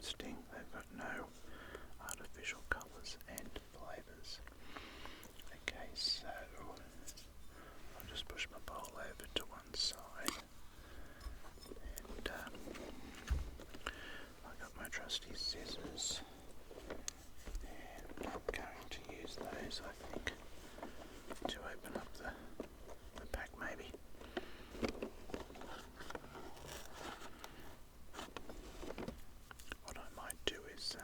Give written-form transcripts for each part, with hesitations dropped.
interesting. They've got no artificial colours and flavours. Okay, so I'll just push my bowl over to one side, and I've got my trusty scissors, and I'm going to use those, I think, to open up the pack maybe. What I might do is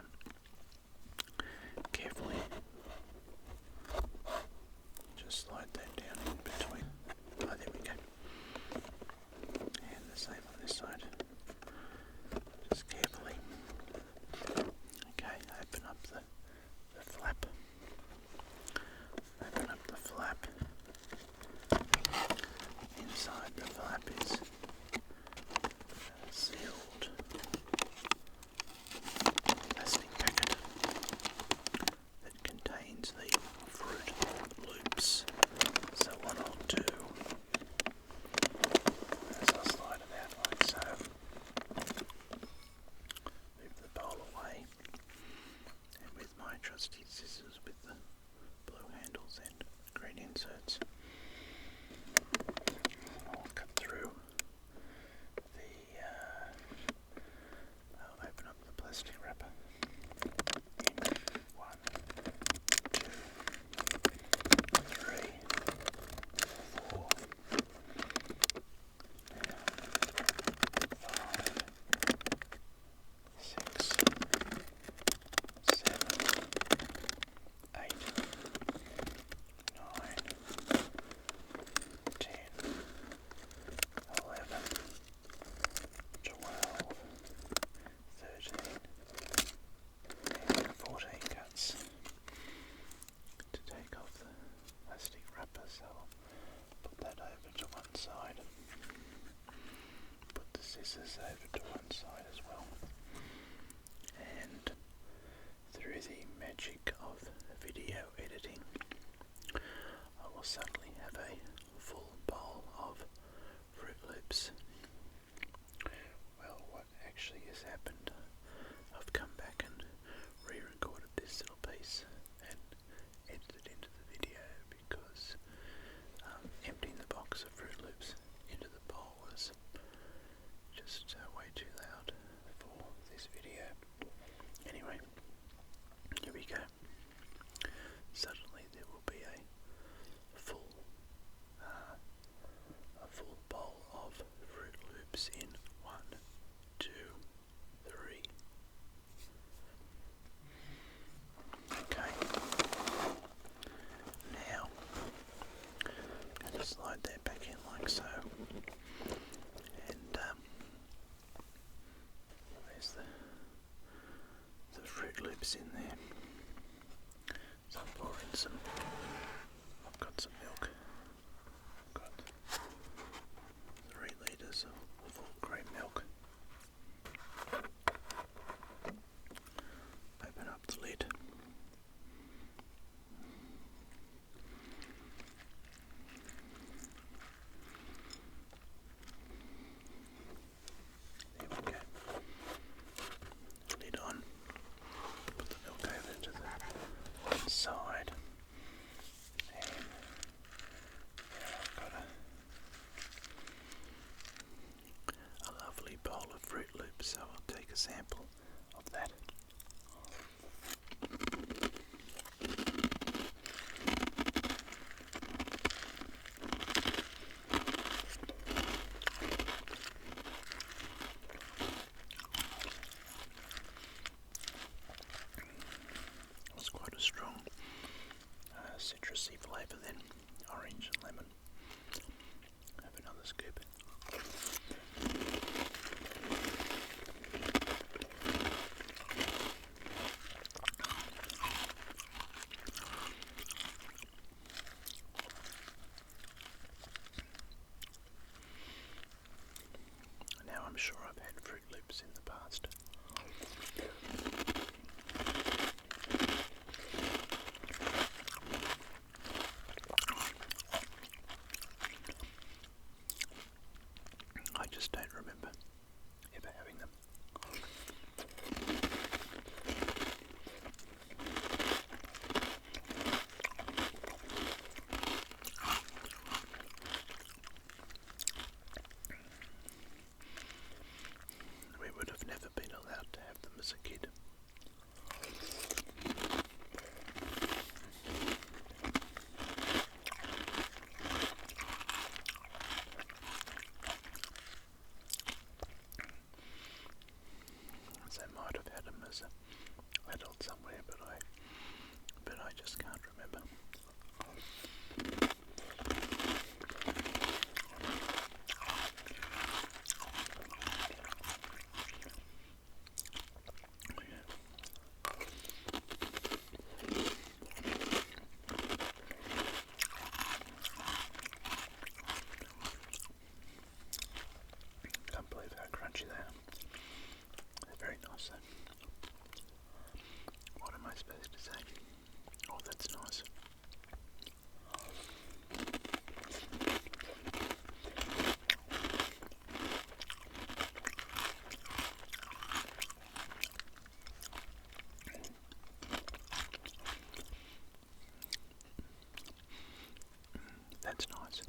carefully just slide that down in between. Oh, there we go. And the same on this side. Just carefully. Okay, open up the flap. Open up the flap. Inside the flap is sealed plastic packet that contains the Froot Loops. So what I'll do is I'll slide it out like so, move the bowl away, and with my trusty scissors with the blue handles and green inserts, I'll cut through I'll open up the plastic wrapper in 1, 2, 3, 4, 5, 6, 7, 8, 9, 10, 11, 12, 13, and 14 cuts to take off the plastic wrapper, so I'll put that over to one side, put the scissors over to one side as well, and through the magic of video editing, I will suddenly have a full bowl of Froot Loops. Well, what actually has happened, I've come back and re-recorded this little piece and edited it into the video because emptying the box of Froot Loops into the bowl was just way too loud for this video. Anyway, here we go. Suddenly there will be a full bowl of Froot Loops in 1, 2, 3. Okay. Now, I'm going to slide that back in like so, and there's the Froot Loops in there. So I'll pour in some. I've got some milk. I've got 3 litres of full cream milk. Open up the lid. There we go. Lid on. Put the milk over to the one side. And I've got a lovely bowl of Froot Loops, so I'll take a sample of that. It was quite a strong citrusy flavour then, orange and lemon. Have another scoop. Now I'm sure I've had Froot Loops in the past. I just don't remember ever having them. crunchy they are. They're very nice though. What am I supposed to say? Oh, that's nice. That's nice.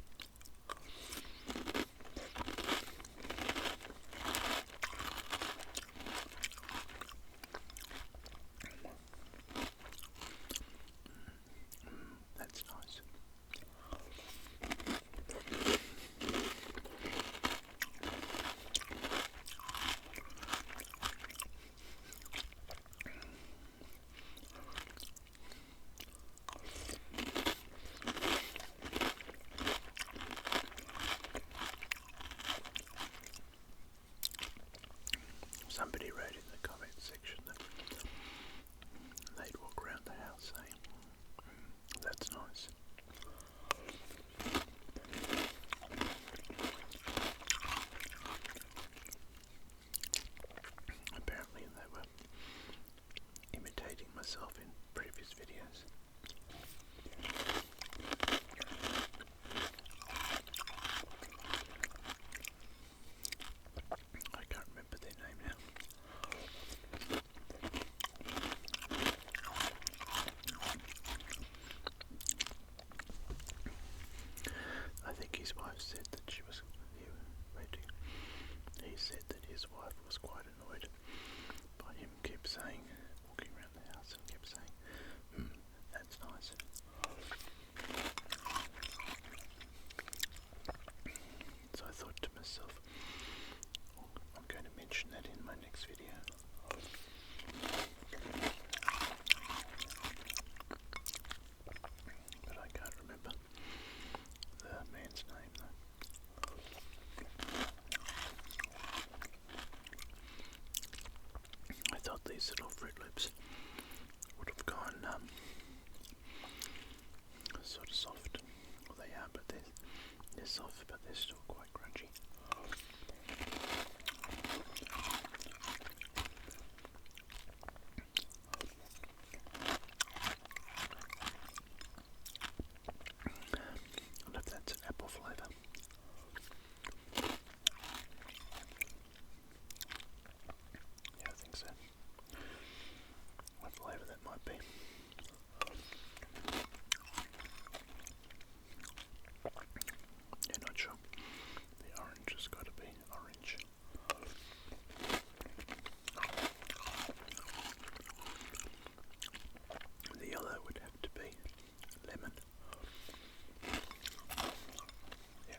That's nice. Somebody wrote in the comment section that they'd walk around the house saying, that's nice. Apparently they were imitating myself in previous videos. I can't remember their name now. I think his wife said that he said that his wife was quite annoyed by him kept saying, walking around the house and kept saying, that's nice. So I thought to myself, I'm going to mention that in my next video. But I can't remember the man's name though. I thought these little Froot Loops would have gone sort of soft. Well, they are, but they're soft, but they're still quite crunchy. I wonder if that's an apple flavour. Yeah, I think so. What flavour that might be. Yeah, not sure. The orange has got to be orange. The yellow would have to be lemon. Yeah.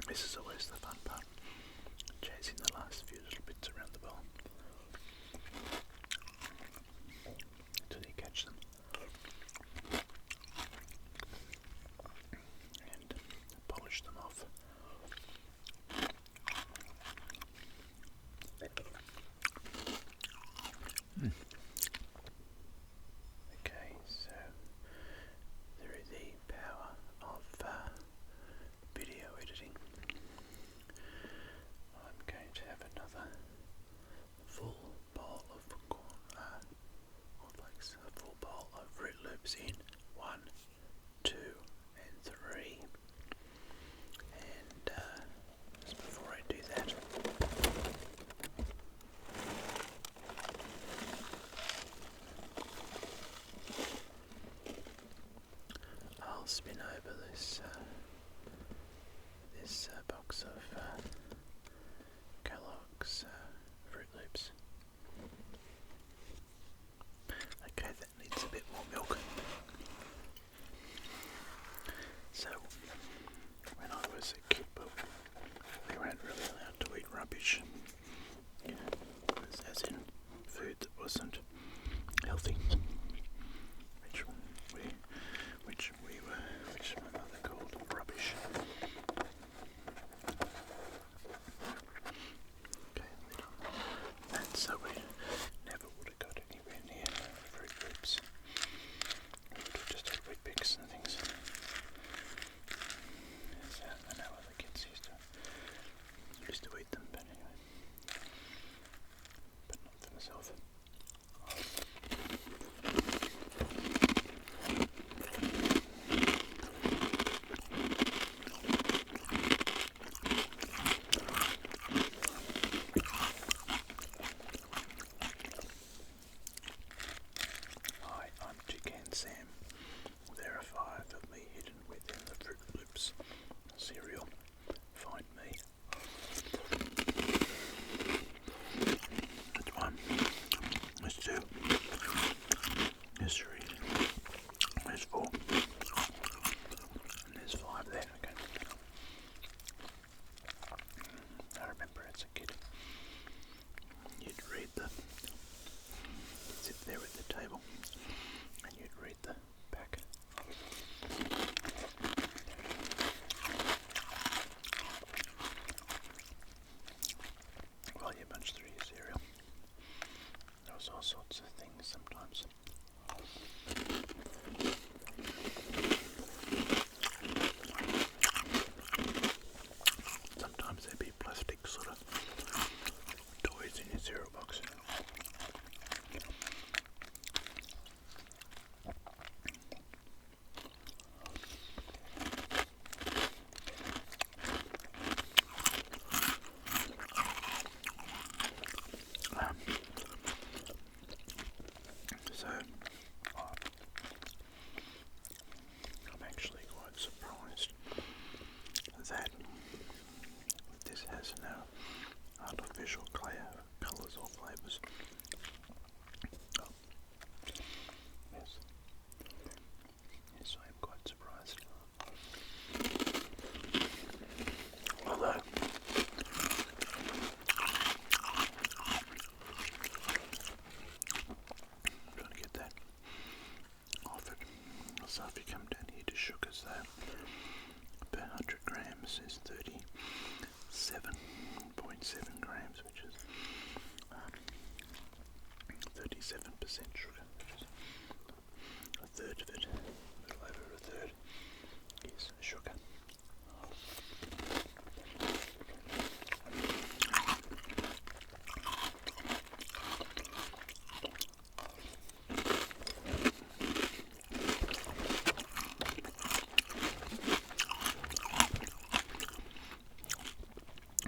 This is always the fun part, chasing the last few little bits around the bowl until you catch them and polish them off. Okay, so through the power of video editing, I'm going to have another full bowl of cornflakes, a full bowl of Froot Loops in 1, 2, and 3. And just before I do that, I'll spin over this box of Kellogg's Froot Loops. Okay, that needs a bit more milk. So per 100 grams is 37.7 grams, which is 37% sugar, which is a third of it, a little over a third is sugar.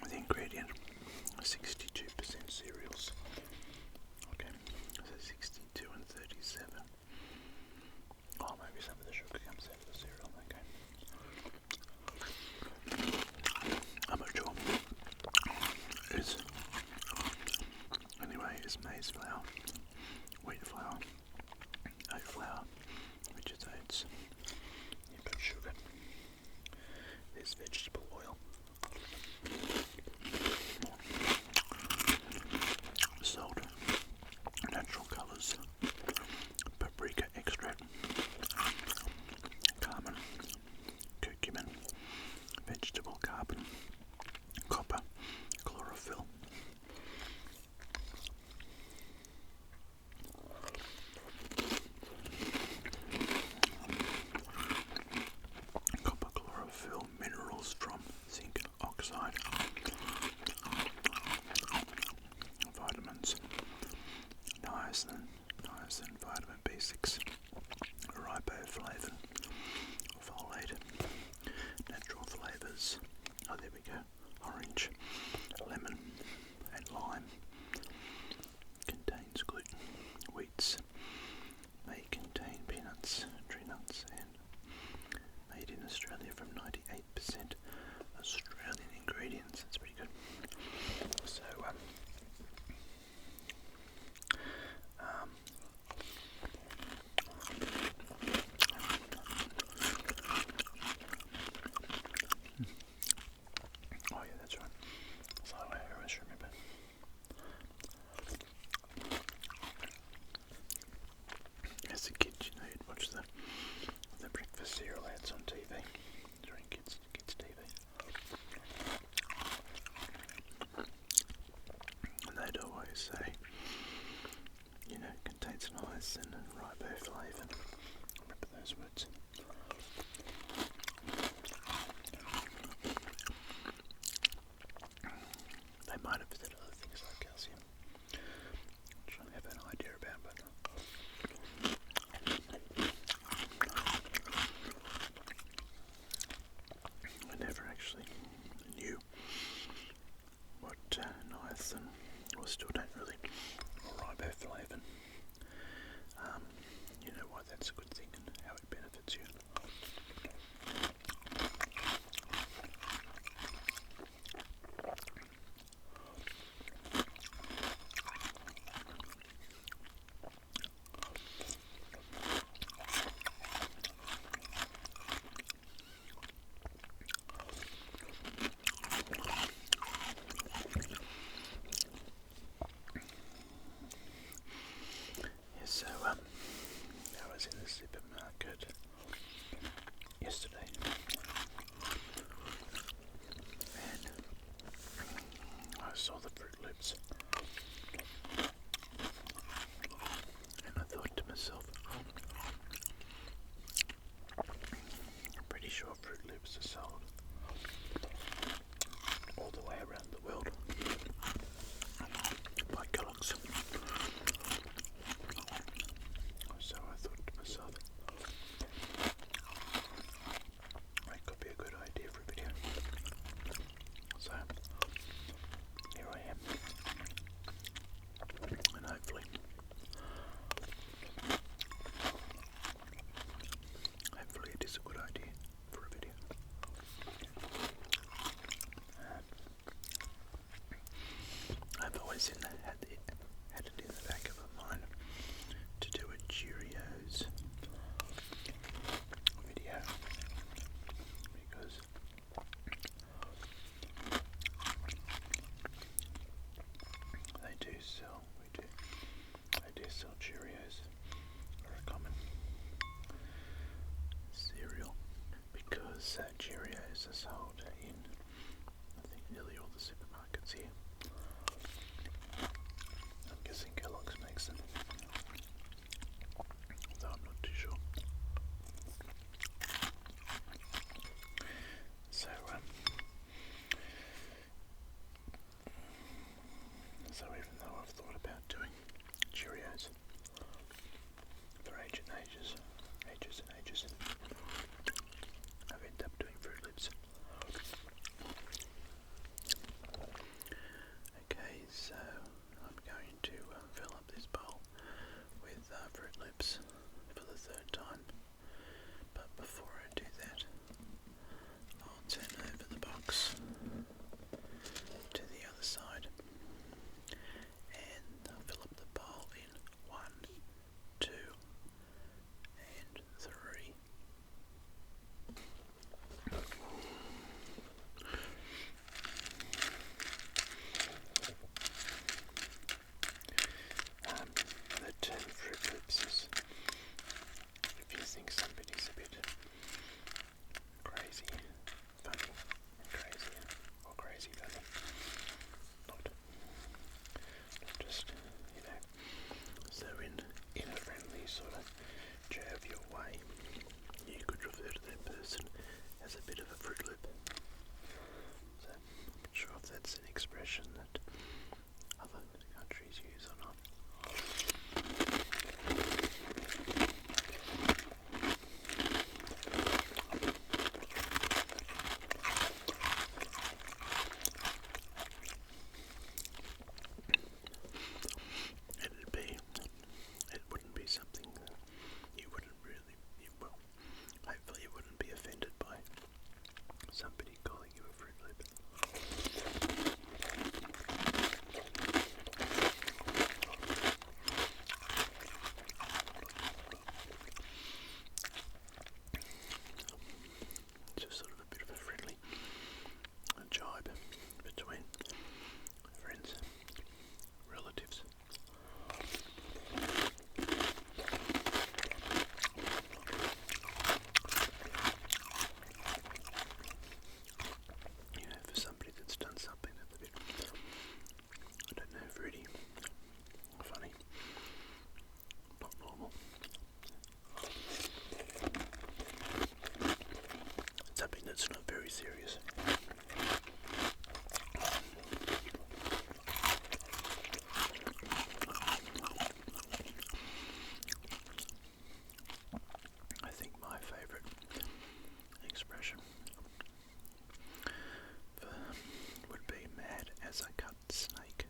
The ingredient, 62% cereals. Okay, so 62 and 37. Oh, maybe some of the sugar comes out of the cereal. Okay. I'm not sure. It's anyway, it's maize flour, wheat flour, oat flour, which is oats. You put sugar. There's vegetable oil. Salt, natural colours, paprika extract, carmine, curcumin, vegetable carbon, copper, chlorophyll. Copper, chlorophyll, minerals from zinc oxide, vitamins, niacin, vitamin B6, riboflavin, folate, natural flavours. Oh, there we go. Orange, lemon, and lime. Contains gluten. Wheats may contain peanuts, tree nuts, and made in Australia from 98% Australian ingredients. That's pretty good. So, oh yeah, that's right. So I always remember. As a kid, you know, you'd watch the breakfast cereal ads on TV during kids TV, and they'd always say, you know, contains niacin and riboflavin. Remember those words? They might have said other things like calcium, which I have an idea about, but I never actually knew what niacin, or still don't really, or riboflavin. You know why that's a good thing and how it benefits you. So, I was in the supermarket yesterday, and I saw the Froot Loops, and I thought to myself, I'm pretty sure Froot Loops are sold all the way around the world by Kellogg's. So I thought to myself, it could be a good idea for a video. So here I am. ages and ages, I've ended up doing Froot Loops. Okay, so I'm going to fill up this bowl with Froot Loops for the third time. But before I do that, I'll turn over the box to the other side and I'll fill up the bowl in 1, 2, and 3. The term Froot Loops is, if you think somebody's a bit crazy, funny, crazy, or crazy funny, not just, so in a friendly sort of jovial way, you could refer to that person as a bit of a Froot Loop. So I'm not sure if that's an expression that other countries use or not. It wouldn't be something that you wouldn't really, well, hopefully you wouldn't be offended by somebody calling you a Froot Loop. It's just sort of a bit of a friendly jibe between friends, relatives. For somebody that's done something that's a bit, I don't know, fruity, funny, not normal. Something that's not very serious. I think my favourite expression would be mad as a cut snake.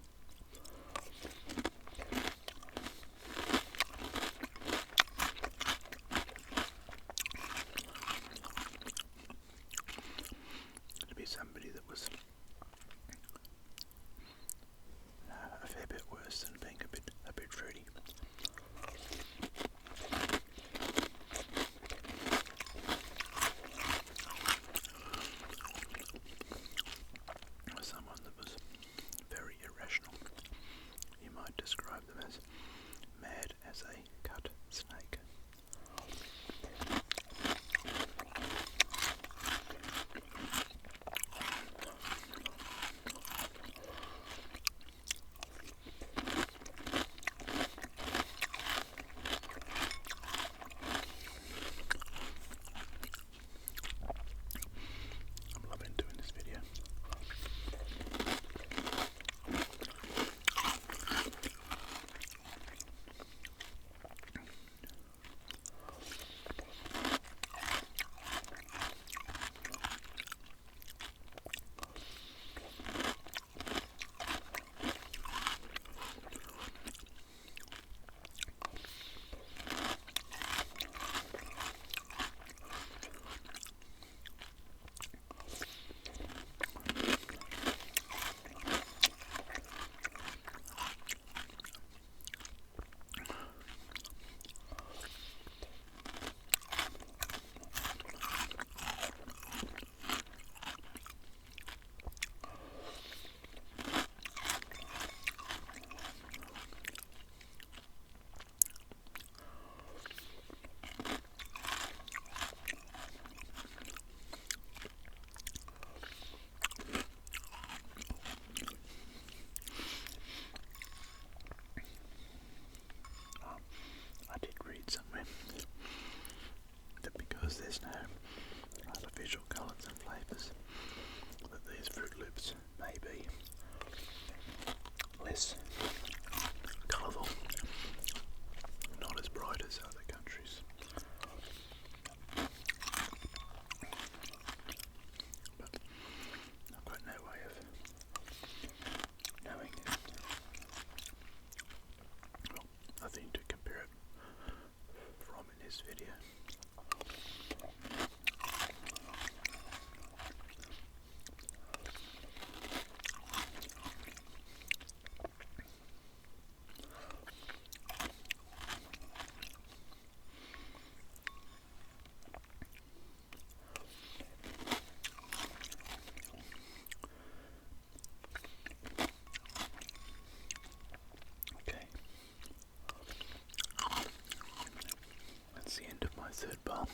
third bowl.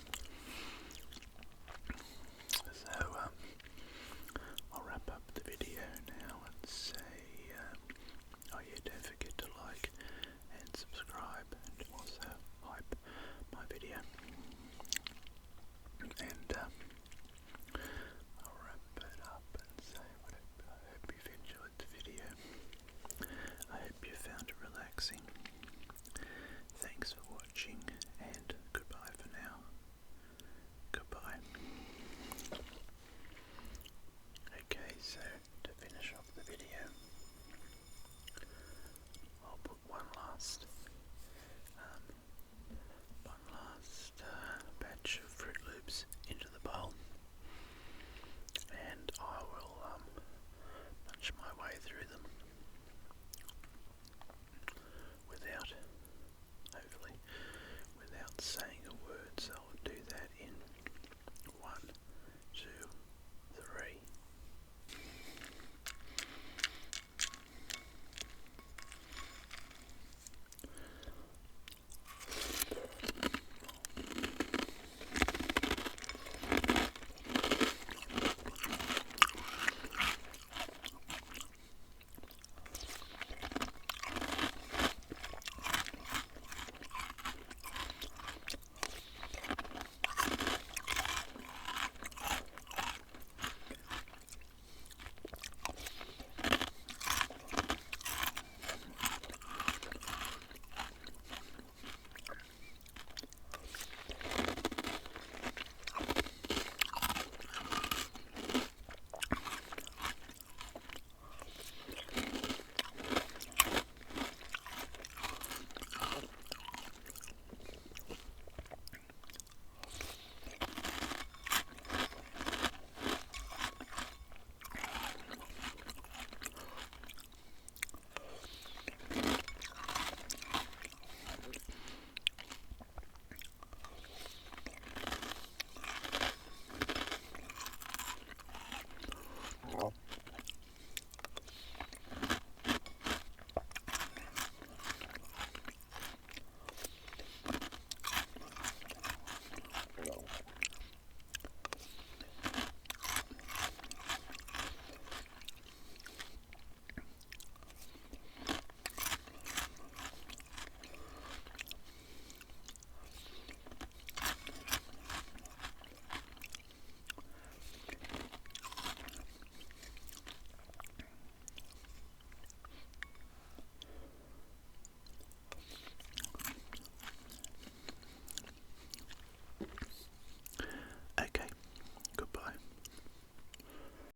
So I'll wrap up the video now and say, oh yeah, don't forget to like and subscribe, and also hype my video. And I'll wrap it up and say I hope you've enjoyed the video. I hope you found it relaxing.